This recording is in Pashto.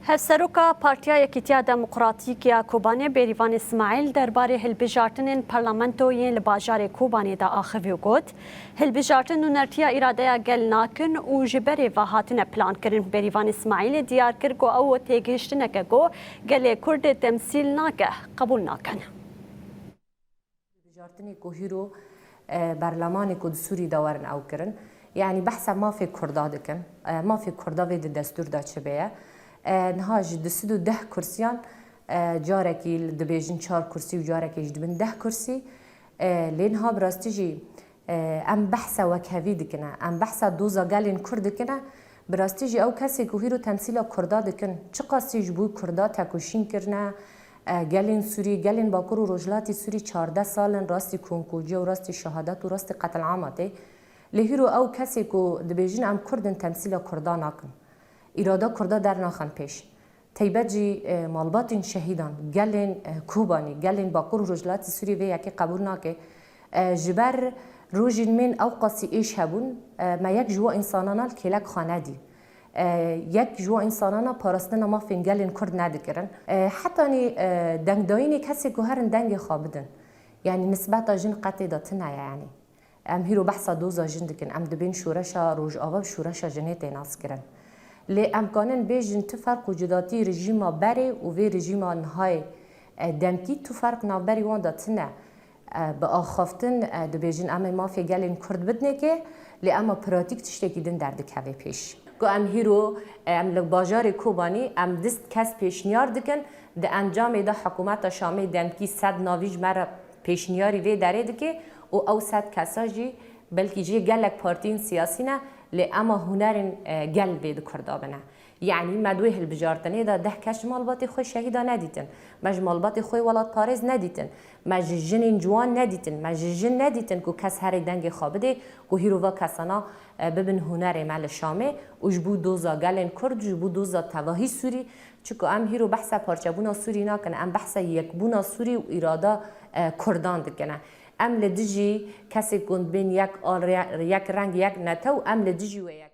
هفسروکا پارتیا یکیتیا دموکراتیکیا کوبانی بریوان اسماعیل درباره هلبجارتن پارلمانتوی لباجار کوبانی دا آخوی گوت هلبجارتن نرتیا اراده گل ناکن و جبری و هاتن پلان کرن بریوان اسماعیل دیار کرگو او تیگشتنک گو گل کرد تمثیل ناکه قبول ناکن هلبجارتنی کوهیرو برلمان کد سوری داورن او کرن يعني بحثا ما في كردا دكن ما في كردا في الدستور دا تشبيه نهاج دسدو 10 كرسيان جاركي دبيجن 4 كرسي وجاركي جدبن 10 كرسي لينها براستيجي ام بحثا وكهفي دكنا ام بحثا دوزا قالين كرد دكنا براستيجي او كسي كوهيرو تمثيل كردا دكن چقاسي جبو كردا تاكوشين كرنا قالين سوري قالين باكورو رجلاتي سوري 14 سالن راستي كونكوجي وراستي شهادات وراستي قتل عامتي لهيرو او کسی کو دبیجین ام کردن تمثیل کردان نکن اراده کرده در ناخن پیش تیبجی مالبات شهیدان گلین کوبانی گلین باقور رجلات سوری و یکی قبول نکه جبر روزین من او قصی ایش هبون ما یک جوا انسانانا کلک خانه دی یک جوا انسانانا پارستن ما فین گلین کرد ندکرن حتی دنگ داینی کسی کو هرن دنگ خوابدن یعنی نسبت جن قطع داتنه یعنی ام هیرو بحثا دوزا جندكن ام دبين شورشا روج آغاب شورشا جنيتي ناس كرن لي امكانن بيجن تفرق وجوداتي رجيما بري و في رجيما نهاي دمكي تفرق نابري وان داتنا بآخافتن دبيجن ام ما في قالين كرد بدنكي لي اما براتيك تشتكي دن دردك هاوي بيش كو ام هيرو ام لباجار كوباني ام دست كس بيشنيار دكن ده انجام ده حكومت شامي دمكي صد ناويج مرة بيشنياري في داره دكي و او صد کسا جی بلکه جی گلک پارتین سیاسی نه لی اما هنرین گل بید کرده بنا یعنی مدوی هلبجارتنی دا 10 کش مالباتی خوی شهیدا ندیتن مج مالباتی خوی ولاد پاریز ندیتن مج جنین جوان ندیتن مج جن ندیتن که کس هر دنگ خوابده که هیرو کسانا ببین هنر مال شامه و جبو دوزا گلن کرد جبو دوزا تواهی سوری چکو ام هیرو بحثا پارچبونا سوری ناکن ام بحثا یک بونا سوری و اراده کردان دکنه ام لدجی کسی کند بین یک رنگ یک نتو ام لدجی و یک